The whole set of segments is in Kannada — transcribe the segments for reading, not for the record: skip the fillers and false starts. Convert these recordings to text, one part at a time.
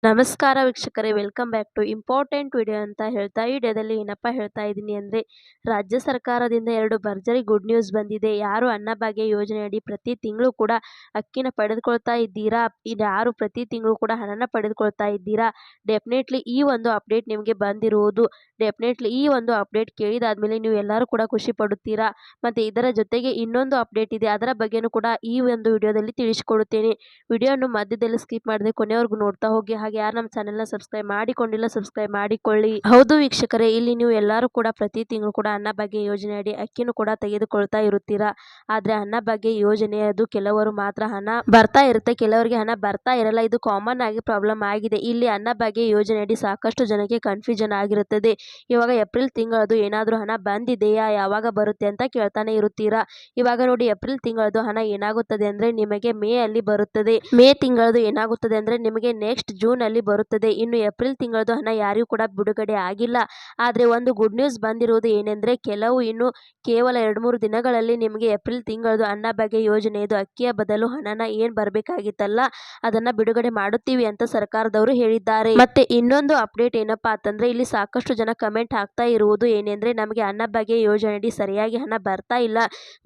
ನಮಸ್ಕಾರ ವೀಕ್ಷಕರೇ, welcome back to important video ಅಂತ ಹೇಳ್ತಾ ಈ ವಿಡಿಯೋದಲ್ಲಿ ಏನಪ್ಪ ಹೇಳ್ತಾ ಇದ್ದೀನಿ ಅಂದರೆ, ರಾಜ್ಯ ಸರ್ಕಾರದಿಂದ 2 ಭರ್ಜರಿ ಗುಡ್ ನ್ಯೂಸ್ ಬಂದಿದೆ. ಯಾರು ಅನ್ನಭಾಗ್ಯ ಯೋಜನೆಯಡಿ ಪ್ರತಿ ತಿಂಗಳು ಕೂಡ ಅಕ್ಕಿನ ಪಡೆದುಕೊಳ್ತಾ ಇದ್ದೀರಾ, ಯಾರು ಪ್ರತಿ ತಿಂಗಳು ಕೂಡ ಹಣನ ಪಡೆದುಕೊಳ್ತಾ ಇದ್ದೀರಾ, ಡೆಫಿನೆಟ್ಲಿ ಈ ಒಂದು ಅಪ್ಡೇಟ್ ನಿಮಗೆ ಬಂದಿರುವುದು. ಡೆಫಿನೆಟ್ಲಿ ಈ ಒಂದು ಅಪ್ಡೇಟ್ ಕೇಳಿದಾದ್ಮೇಲೆ ನೀವು ಎಲ್ಲರೂ ಕೂಡ ಖುಷಿ ಪಡುತ್ತೀರಾ. ಮತ್ತು ಇದರ ಜೊತೆಗೆ ಇನ್ನೊಂದು ಅಪ್ಡೇಟ್ ಇದೆ, ಅದರ ಬಗ್ಗೆನೂ ಕೂಡ ಈ ಒಂದು ವಿಡಿಯೋದಲ್ಲಿ ತಿಳಿಸಿಕೊಡುತ್ತೇನೆ. ವಿಡಿಯೋನು ಮಧ್ಯದಲ್ಲಿ ಸ್ಕಿಪ್ ಮಾಡದೆ ಕೊನೆವರೆಗೂ ನೋಡ್ತಾ ಹೋಗಿ. ಹಾಗೆ ಯಾರು ನಮ್ಮ ಚಾನೆಲ್ನ ಸಬ್ಸ್ಕ್ರೈಬ್ ಮಾಡಿಕೊಂಡಿಲ್ಲ, ಸಬ್ಸ್ಕ್ರೈಬ್ ಮಾಡಿಕೊಳ್ಳಿ. ಹೌದು ವೀಕ್ಷಕರೇ, ಇಲ್ಲಿ ನೀವು ಎಲ್ಲರೂ ಕೂಡ ಪ್ರತಿ ತಿಂಗಳು ಕೂಡ ಅನ್ನಭಾಗ್ಯ ಯೋಜನೆಯಡಿ ಅಕ್ಕಿನೂ ಕೂಡ ತೆಗೆದುಕೊಳ್ತಾ ಇರುತ್ತೀರಾ. ಆದ್ರೆ ಅನ್ನಭಾಗ್ಯ ಯೋಜನೆ ಅದು ಕೆಲವರು ಮಾತ್ರ ಹಣ ಬರ್ತಾ ಇರುತ್ತೆ, ಕೆಲವರಿಗೆ ಹಣ ಬರ್ತಾ ಇರಲ್ಲ. ಇದು ಕಾಮನ್ ಆಗಿ ಪ್ರಾಬ್ಲಮ್ ಆಗಿದೆ. ಇಲ್ಲಿ ಅನ್ನಭಾಗ್ಯ ಯೋಜನೆಯಡಿ ಸಾಕಷ್ಟು ಜನಕ್ಕೆ ಕನ್ಫ್ಯೂಷನ್ ಆಗಿರುತ್ತದೆ. ಇವಾಗ ಏಪ್ರಿಲ್ ತಿಂಗಳದು ಏನಾದರೂ ಹಣ ಬಂದಿದೆಯಾ, ಯಾವಾಗ ಬರುತ್ತೆ ಅಂತ ಕೇಳ್ತಾನೆ ಇರುತ್ತೀರಾ. ಇವಾಗ ನೋಡಿ, ಏಪ್ರಿಲ್ ತಿಂಗಳದು ಹಣ ಏನಾಗುತ್ತದೆ ಅಂದ್ರೆ ನಿಮಗೆ ಮೇ ಅಲ್ಲಿ ಬರುತ್ತದೆ. ಮೇ ತಿಂಗಳದು ಏನಾಗುತ್ತದೆ ಅಂದ್ರೆ ನಿಮಗೆ ನೆಕ್ಸ್ಟ್ ಜೂನ್ ಅಲ್ಲಿ ಬರುತ್ತದೆ. ಇನ್ನು ಏಪ್ರಿಲ್ ತಿಂಗಳದು ಹಣ ಯಾರಿಗೂ ಕೂಡ ಬಿಡುಗಡೆ ಆಗಿಲ್ಲ. ಆದ್ರೆ ಒಂದು ಗುಡ್ ನ್ಯೂಸ್ ಬಂದಿರುವುದು ಏನೆಂದ್ರೆ, ಕೆಲವು ಇನ್ನು ಕೇವಲ 2-3 ದಿನಗಳಲ್ಲಿ ನಿಮಗೆ ಏಪ್ರಿಲ್ ತಿಂಗಳದು ಅನ್ನಭಾಗ್ಯ ಯೋಜನೆಯದು ಅಕ್ಕಿಯ ಬದಲು ಹಣನ ಏನ್ ಬರ್ಬೇಕಾಗಿತ್ತಲ್ಲ ಅದನ್ನ ಬಿಡುಗಡೆ ಮಾಡುತ್ತೀವಿ ಅಂತ ಸರ್ಕಾರದವರು ಹೇಳಿದ್ದಾರೆ. ಮತ್ತೆ ಇನ್ನೊಂದು ಅಪ್ಡೇಟ್ ಏನಪ್ಪಾ ಅಂತಂದ್ರೆ, ಇಲ್ಲಿ ಸಾಕಷ್ಟು ಜನ ಕಮೆಂಟ್ ಹಾಕ್ತಾ ಇರುವುದು ಏನೆಂದ್ರೆ, ನಮಗೆ ಅನ್ನಭಾಗ್ಯ ಯೋಜನೆಯಡಿ ಸರಿಯಾಗಿ ಹಣ ಬರ್ತಾ ಇಲ್ಲ,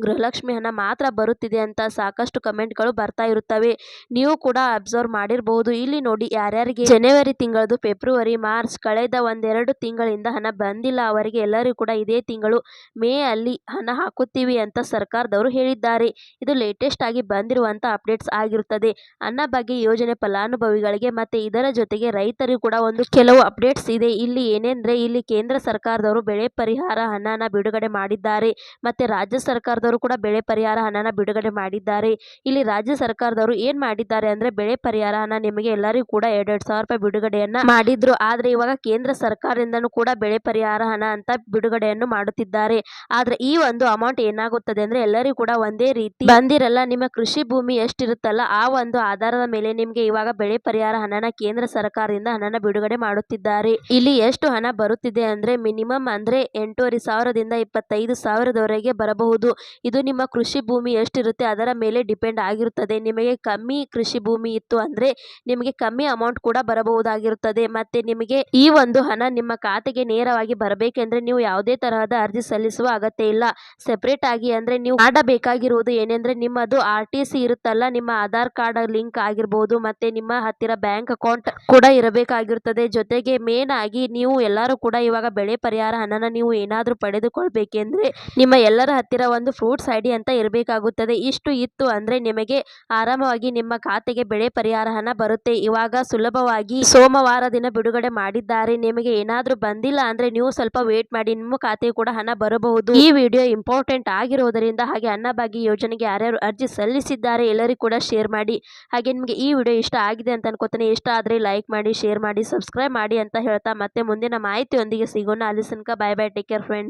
ಗೃಹಲಕ್ಷ್ಮಿ ಹಣ ಮಾತ್ರ ಬರುತ್ತಿದೆ ಅಂತ ಸಾಕಷ್ಟು ಕಮೆಂಟ್ಗಳು ಬರ್ತಾ ಇರುತ್ತವೆ. ನೀವು ಕೂಡ ಅಬ್ಸರ್ವ್ ಮಾಡಿರಬಹುದು. ಇಲ್ಲಿ ನೋಡಿ, ಯಾರ್ಯಾರಿಗೆ ಜನವರಿ ತಿಂಗಳದು, ಫೆಬ್ರವರಿ, ಮಾರ್ಚ್ ಕಳೆದ 1-2 ತಿಂಗಳಿಂದ ಹಣ ಬಂದಿಲ್ಲ ಅವರಿಗೆ ಎಲ್ಲರಿಗೂ ಕೂಡ ಇದೇ ತಿಂಗಳು ಮೇ ಅಲ್ಲಿ ಹಣ ಹಾಕುತ್ತೀವಿ ಅಂತ ಸರ್ಕಾರದವರು ಹೇಳಿದ್ದಾರೆ. ಇದು ಲೇಟೆಸ್ಟ್ ಆಗಿ ಬಂದಿರುವಂತ ಅಪ್ಡೇಟ್ಸ್ ಆಗಿರುತ್ತದೆ. ಅನ್ನಭಾಗ್ಯ ಯೋಜನೆ ಫಲಾನುಭವಿಗಳಿಗೆ ಮತ್ತೆ ಇದರ ಜೊತೆಗೆ ರೈತರಿಗೂ ಕೂಡ ಒಂದು ಕೆಲವು ಅಪ್ಡೇಟ್ಸ್ ಇದೆ. ಇಲ್ಲಿ ಏನೆಂದ್ರೆ, ಇಲ್ಲಿ ಕೇಂದ್ರ ಸರ್ಕಾರದವರು ಬೆಳೆ ಪರಿಹಾರ ಹಣನ ಬಿಡುಗಡೆ ಮಾಡಿದ್ದಾರೆ. ಮತ್ತೆ ರಾಜ್ಯ ಸರ್ಕಾರದವರು ಕೂಡ ಬೆಳೆ ಪರಿಹಾರ ಹಣನ ಬಿಡುಗಡೆ ಮಾಡಿದ್ದಾರೆ. ಇಲ್ಲಿ ರಾಜ್ಯ ಸರ್ಕಾರದವರು ಏನ್ ಮಾಡಿದ್ದಾರೆ ಅಂದ್ರೆ, ಬೆಳೆ ಪರಿಹಾರ ಹಣ ನಿಮಗೆ ಎಲ್ಲರಿಗೂ ಕೂಡ 2,200 ರೂಪಾಯಿ ಬಿಡುಗಡೆಯನ್ನ ಮಾಡಿದ್ರು. ಆದ್ರೆ ಇವಾಗ ಕೇಂದ್ರ ಸರ್ಕಾರದಿಂದನೂ ಕೂಡ ಬೆಳೆ ಪರಿಹಾರ ಹಣ ಅಂತ ಬಿಡುಗಡೆಯನ್ನು ಮಾಡುತ್ತಿದ್ದಾರೆ. ಆದ್ರೆ ಈ ಒಂದು ಅಮೌಂಟ್ ಏನಾಗುತ್ತದೆ ಅಂದ್ರೆ, ಎಲ್ಲರಿಗೂ ಕೂಡ ಒಂದೇ ರೀತಿ ಬಂದಿರಲ್ಲ. ನಿಮ್ಮ ಕೃಷಿ ಭೂಮಿ ಎಷ್ಟಿರುತ್ತಲ್ಲ ಆ ಒಂದು ಆಧಾರದ ಮೇಲೆ ನಿಮ್ಗೆ ಇವಾಗ ಬೆಳೆ ಪರಿಹಾರ ಹಣನ ಕೇಂದ್ರ ಸರ್ಕಾರದಿಂದ ಹಣನ ಬಿಡುಗಡೆ ಮಾಡುತ್ತಿದ್ದಾರೆ. ಇಲ್ಲಿ ಎಷ್ಟು ಹಣ ಬರುತ್ತಿದೆ ಅಂದ್ರೆ, ಮಿನಿಮಮ್ ಅಂದ್ರೆ 8,500ದಿಂದ 25,000ದವರೆಗೆ ಬರಬಹುದು. ಇದು ನಿಮ್ಮ ಕೃಷಿ ಭೂಮಿ ಎಷ್ಟಿರುತ್ತೆ ಅದರ ಮೇಲೆ ಡಿಪೆಂಡ್ ಆಗಿರುತ್ತದೆ. ನಿಮಗೆ ಕಮ್ಮಿ ಕೃಷಿ ಭೂಮಿ ಇತ್ತು ಅಂದ್ರೆ ನಿಮಗೆ ಕಮ್ಮಿ ಅಮೌಂಟ್ ಕೂಡ ಬರಬಹುದಾಗಿರುತ್ತದೆ. ಮತ್ತೆ ನಿಮಗೆ ಈ ಒಂದು ಹಣ ನಿಮ್ಮ ಖಾತೆಗೆ ನೇರವಾಗಿ ಬರಬೇಕೆಂದ್ರೆ ನೀವು ಯಾವುದೇ ತರಹದ ಅರ್ಜಿ ಸಲ್ಲಿಸುವ ಅಗತ್ಯ ಇಲ್ಲ. ಸೆಪರೇಟ್ ಆಗಿ ಅಂದ್ರೆ ನೀವು ಮಾಡಬೇಕಾಗಿರುವುದು ಏನೆಂದ್ರೆ, ನಿಮ್ಮದು RTC ಇರುತ್ತಲ್ಲ, ನಿಮ್ಮ ಆಧಾರ್ ಕಾರ್ಡ್ ಲಿಂಕ್ ಆಗಿರ್ಬೋದು, ಮತ್ತೆ ನಿಮ್ಮ ಹತ್ತಿರ ಬ್ಯಾಂಕ್ ಅಕೌಂಟ್ ಕೂಡ ಇರಬೇಕಾಗಿರುತ್ತದೆ. ಜೊತೆಗೆ ಮೇನ್ ಆಗಿ ನೀವು ಎಲ್ಲರೂ ಕೂಡ ಇವಾಗ ಬೆಳೆ ಪರಿಹಾರ ಹಣನ ನೀವು ಏನಾದ್ರೂ ಪಡೆದುಕೊಳ್ಬೇಕೆಂದ್ರೆ ನಿಮ್ಮ ಎಲ್ಲರ ಹತ್ತಿರ ಒಂದು ಫ್ರೂಟ್ಸ್ ID ಅಂತ ಇರಬೇಕಾಗುತ್ತದೆ. ಇಷ್ಟು ಇತ್ತು ಅಂದ್ರೆ ನಿಮಗೆ ಆರಾಮವಾಗಿ ನಿಮ್ಮ ಖಾತೆಗೆ ಬೆಳೆ ಪರಿಹಾರ ಹಣ ಬರುತ್ತೆ. ಇವಾಗ ಸುಲಭವಾಗಿ ಸೋಮವಾರ ದಿನ ಬಿಡುಗಡೆ ಮಾಡಿದ್ದಾರೆ. ನಿಮಗೆ ಏನಾದ್ರೂ ಬಂದಿಲ್ಲ ಅಂದ್ರೆ ನೀವು ಸ್ವಲ್ಪ ವೇಟ್ ಮಾಡಿ, ನಿಮ್ಮ ಖಾತೆಗೆ ಕೂಡ ಹಣ ಬರಬಹುದು. ಈ ವಿಡಿಯೋ ಇಂಪಾರ್ಟೆಂಟ್ ಆಗಿರೋದರಿಂದ, ಹಾಗೆ ಅನ್ನಭಾಗ್ಯ ಯೋಜನೆಗೆ ಯಾರ್ಯಾರು ಅರ್ಜಿ ಸಲ್ಲಿಸಿದ್ದಾರೆ ಎಲ್ಲರಿಗೂ ಕೂಡ ಶೇರ್ ಮಾಡಿ. ಹಾಗೆ ನಿಮಗೆ ಈ ವಿಡಿಯೋ ಇಷ್ಟ ಆಗಿದೆ ಅಂತ ಅನ್ಕೋತೀನಿ. ಇಷ್ಟ ಆದ್ರೆ ಲೈಕ್ ಮಾಡಿ, ಶೇರ್ ಮಾಡಿ, ಸಬ್ಸ್ಕ್ರೈಬ್ ಮಾಡಿ ಅಂತ ಹೇಳ್ತಾ ಮತ್ತೆ ಮುಂದಿನ ಮಾಹಿತಿಯೊಂದಿಗೆ ಸಿಗೋಣ. ಅಲ್ಲಿ ತನಕ bye bye, take care friends.